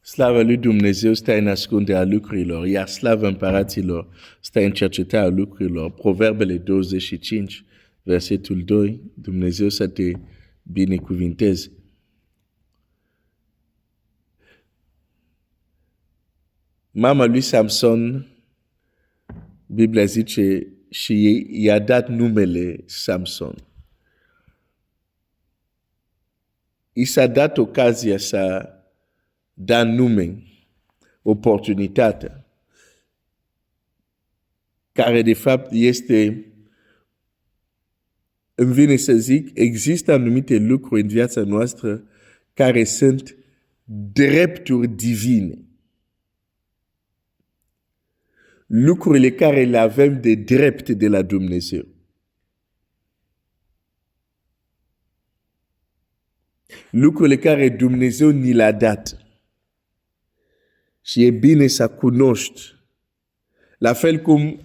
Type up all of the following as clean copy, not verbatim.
Slavă lui Dumnezeu stă în ascunderea lucrurilor, iar slavă împăraților stă în cercetarea lucrurilor. Proverbele 25, versetul 2, Dumnezeu să te binecuvinteze. Mama lui Samson, Biblia zice, și i-a dat numele Samson. I s-a dat ocazia să da nume, oportunitatea, care de fapt este, îmi vine să zic, există anumite lucruri în viața noastră care sunt drepturi divine. Lucrurile care le avem de drept de la Dumnezeu. Lucrurile care Dumnezeu ni le-a dat. Și e bine să cunoști. La fel cum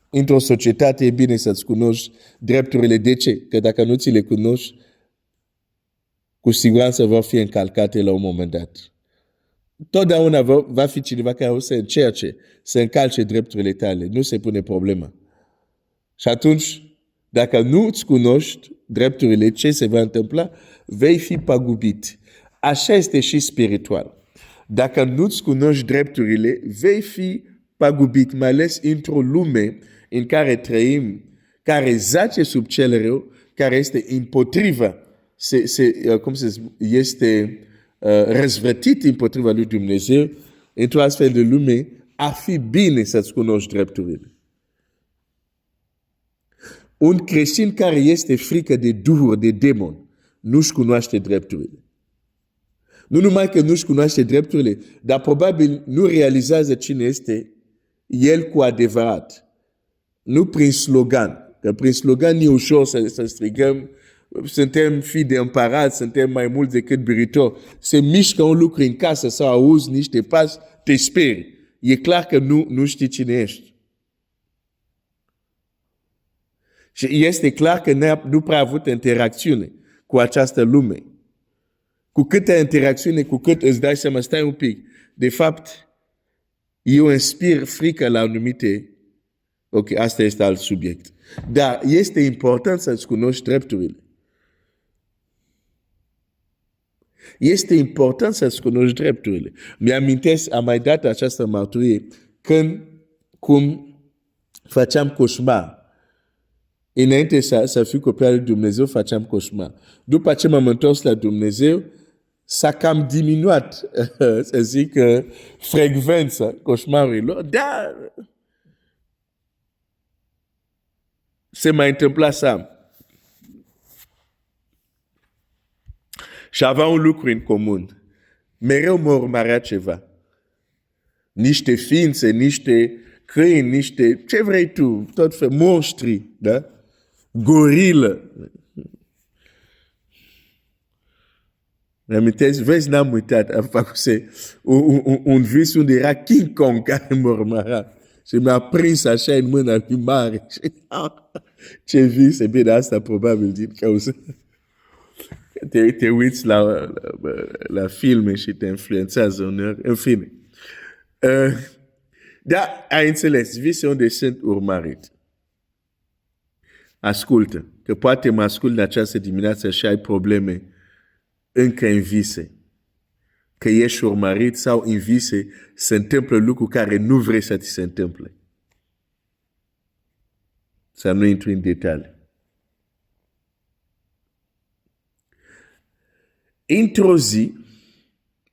într-o societate e bine să-ți cunoști drepturile. De ce? Că dacă nu ți le cunoști, cu siguranță vor fi încălcate la un moment dat. Totdeauna va fi cineva care o să încerce să încalce drepturile tale. Nu se pune problema. Și atunci, dacă nu îți cunoști drepturile, ce se va întâmpla? Vei fi pagubit. Așa este și spiritual. Dacă nu îți cunoști drepturile, vei fi pagubit, mai ales într-o lume în care trăim, care zace sub cel rău, care este împotriva, este răzvrătit împotriva lui Dumnezeu. Într-o astfel de lume, ar fi bine să-ți cunoști drepturile. Un creștin care este frică de duhuri, de demoni, nu-și cunoaște drepturile. Nu numai că nu-și cunoaște drepturile, dar probabil nu realizează cine este el cu adevărat. Nu prin slogan. Că prin slogan e ușor să strigăm, suntem fii de împărat, suntem mai mulți decât biritori. Se mișcă un lucru în casă sau auzi niște pași, te speri. E clar că nu știi cine ești. Și este clar că nu prea avut interacțiune cu această lume. Cu câtă interacțiune, cu cât îți dai seama, stai un pic. De fapt, eu inspir frică la anumite. Ok, asta este alt subiect. Dar este important să-ți cunoști drepturile. Este important să-ți cunoști drepturile. Mi-amintesc, am mai dat această mărturie, cum făceam coșmar. Înainte să fiu copil al lui Dumnezeu, făceam coșmar. După ce m-am întors la Dumnezeu, s-a cam diminuat, să zic, frecvența coșmarurilor, dar se mai întâmpla să. Și avea un lucru în comun. Mereu mă urmărea ceva. Niște ființe, niște câini, niște, ce vrei tu, tot fel, monștri, da? Gorilă. Mi-amintesc, vezi, n-am uitat, am făcut un vis unde era King Kong care mă urmărea. Și mi-a prins așa în mâna lui mare. Ce vis, e bine, asta probabil din cauza. Te uiți la filme și te influențează uneori, în fine. Dar ai înțeles, vise unde sunt urmărit. Ascultă, că poate mă ascult de această dimineață și ai probleme încă în vise. Că ești urmărit sau în vise se întâmplă lucruri care nu vrei să ți se întâmple. Să nu intru în detalii. Într-o zi,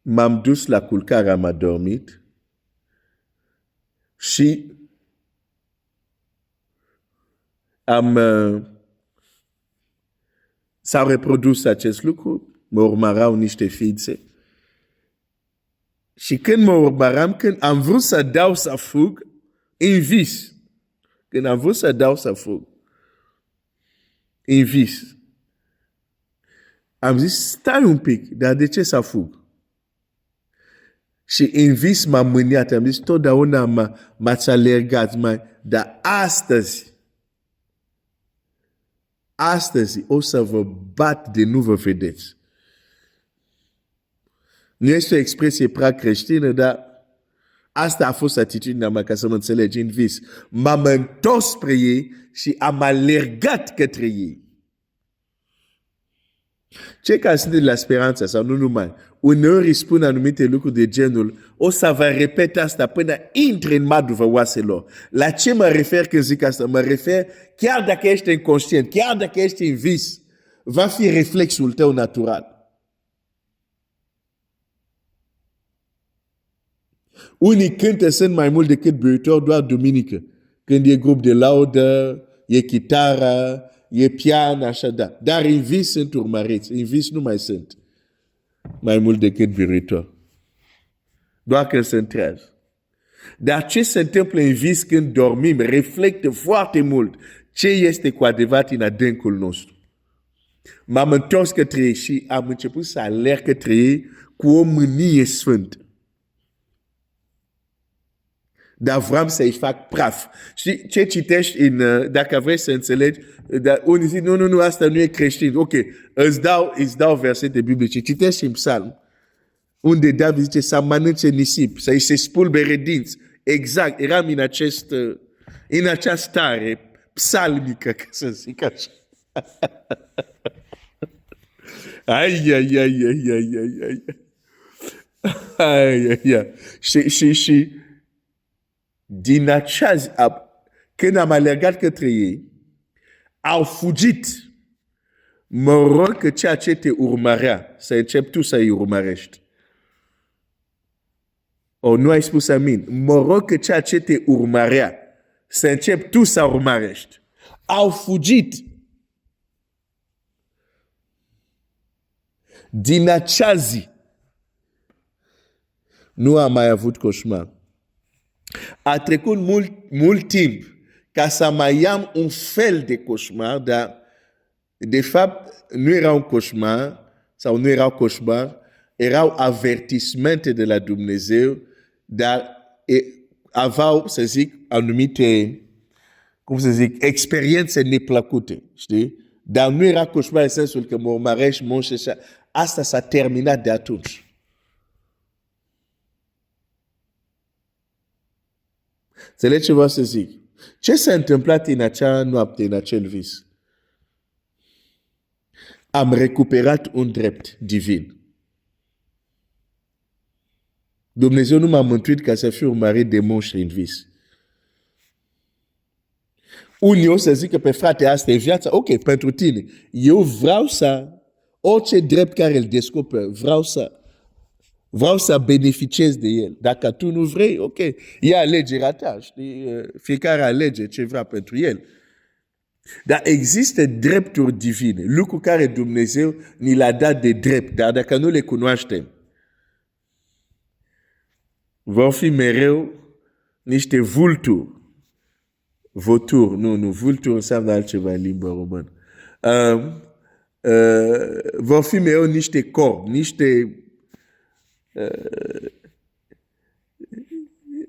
m-am dus la culcare, am adormit și s-a reprodus acest lucru, mă urmăreau niște ființe. Și când mă urmăream, când am vrut să dau să fug, în vis. Când am vrut să dau să fug, în vis. Am zis, stai un pic, dar de ce să fug? Și în vis m-am mâniat, am zis, totdeauna m-ați alergat, dar astăzi o să vă bat de nu vă vedeți. Nu este o expresie prea creștină, dar asta a fost atitudinea mea, ca să mă înțelegi, în vis. M-am întors spre ei și am alergat către ei. Cei care sunt de la Speranța sau nu numai, uneori îi spun anumite lucruri de genul, o să vă repet asta până intre în maduvă oaselor. La ce mă refer când zic asta? Mă refer, chiar dacă ești inconștient, chiar dacă ești în vis, va fi reflexul tău natural. Unii cântă sunt mai mult decât băutori doar duminică. Când e grup de laudă, e chitară, e pian, așa da. Dar în vis sunt urmăriți. În vis nu mai sunt mai mult decât băutori. Doar când se întrează. Dar ce se întâmplă în vis când dormim reflectă foarte mult ce este cu adevărat în adâncul nostru. M-am întors către ei și am început să alerg către ei cu o mânie sfântă. Dar vreau să-i fac praf. Și ce citești dacă vrei să înțelegi, unii zic, nu, asta nu e creștin. Ok, îți dau versete biblice. Citești în psalm, unde David zice să mănânce nisip, să-i se spulbere dinți. Exact, eram în această stare psalmică, ca să zic așa. Și din acea zi, când am alergat către ei, au fugit. Mă rog că ceea ce te urmărea, să începi tu să-i urmărești. Nu ai spus amin. Mă rog că ceea ce te urmărea, să începi tu să urmărești. Au fugit. Din acea zi, nu am mai avut coșmar. A trecut mult timp ca să mai am un fel de coșmar, dar de fapt nu era un coșmar sau nu erau coșmar, erau avertismente de la Dumnezeu, dar aveau, să zic, anumite, experiențe neplăcute, știi? Dar nu era coșmar în sensul că mă urmărești, mă înșeșa. Asta s-a terminat de atunci. Înțelegi ce vreau să zic? Ce s-a întâmplat în acea noapte, în acel vis? Am recuperat un drept divin. Dumnezeu nu m-a mântuit ca să fiu urmărit de monștri în vis. Unii o să zică pe frate, asta e viața. Ok, pentru tine. Eu vreau să, orice drept care îl descoper, vreau să beneficiez de el. Dacă tu nu vrei, ok, e alegerea ta, știi? Fiecare alege ce vrea pentru el. Dar există drepturi divine, lucruri care Dumnezeu ni le-a dat de drept, dar dacă nu le cunoaștem, vor fi mereu niște vulturi. Voturi, nu, vulturi înseamnă altceva în limba română. Vor fi mereu niște corbi,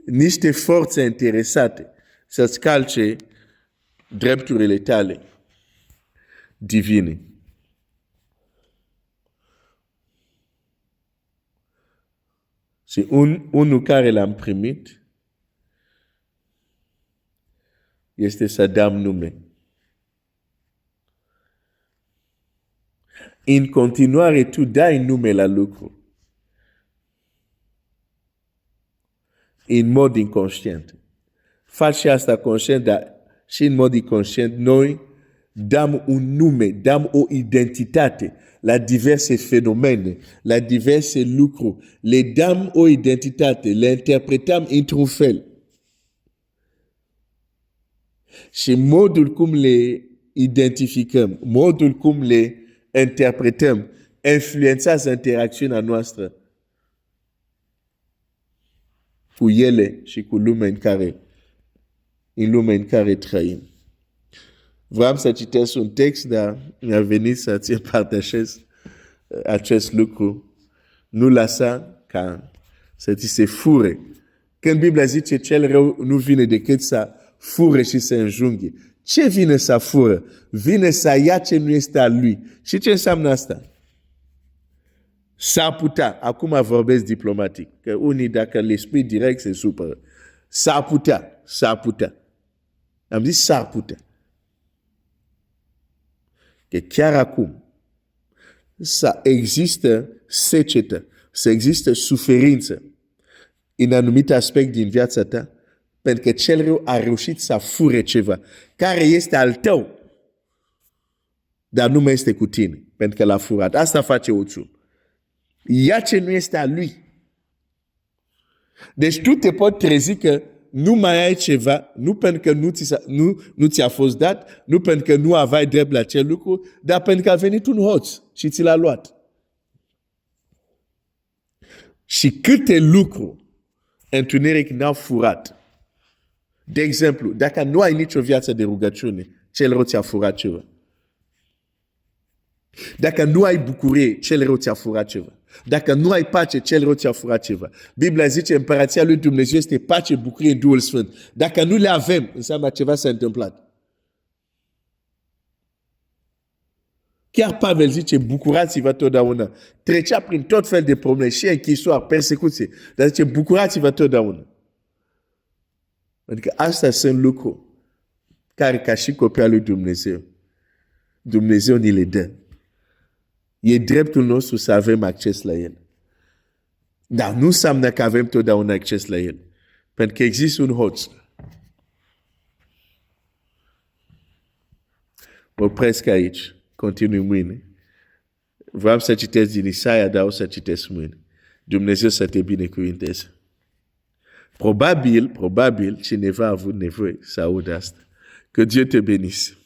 niște forțe interesate să-ți calce drepturile tale divine. Și unul care l-am primit este să dăm nume. În continuare, tu dai nume la lucru. În mod inconștient. Faci asta conștient, dar și în mod inconștient, noi dăm un nume, dăm o identitate la diverse fenomene, la diverse lucruri. Le dăm o identitate, le interpretăm într-un fel. Și modul cum le identificăm, modul cum le interpretăm, influențează interacțiunea noastră cu ele și cu lumea în lumea în care trăim. Vreau să citesc un text, dar mi-a venit să ți partajez acest lucru. Nu lăsa ca să ți se fure. Când Biblia zice cel rău nu vine decât să fure și să înjunghe. Ce vine să fură? Vine să ia ce nu este a lui. Și ce înseamnă asta? S-ar putea, acum vorbesc diplomatic, că unii dacă le spui direct se supără. S-ar putea. Am zis s-ar putea. Că chiar acum să există secetă, să există suferință în anumite aspect din viața ta, pentru că cel rău a reușit să fure ceva care este al tău, dar nu mai este cu tine, pentru că l-a furat. Asta face oțul. Ia ce nu este a lui. Deci tu te poți trezi că nu mai ai ceva, nu pentru că nu ți-a fost dat, nu pentru că nu aveai drept la acel lucru, dar pentru că a venit un hoț și ți l-a luat. Și câte lucruri întuneric n-au furat. De exemplu, dacă nu ai nicio viață de rugăciune, cel rău ți-a furat ceva. Dacă nu ai bucurie, cel rău ți-a furat ceva. Dacă nu ai pace, cel rău ți-a furat ceva. Biblia zice, împărăția lui Dumnezeu este pace, bucurie, Duhul Sfânt. Dacă nu le avem, înseamnă ceva s-a întâmplat. Chiar Pavel zice, bucurați-vă totdeauna. Trecea prin tot fel de probleme, și închisoare, persecuție. Dar zice, bucurați-vă totdeauna. Adică astea sunt lucruri care, ca și copii al lui Dumnezeu, Dumnezeu ni le dă. E dreptul nostru să avem acces la el. Dar nu înseamnă că avem totdeauna acces la el. Pentru că există un hoț. Mă opresc aici. Continui mâine. Vreau să citesc din Isaia, dar o să citesc mâine. Dumnezeu să te binecuvinteze. Probabil, cineva a avut nevoie să audă asta. Que Dieu te bénisse.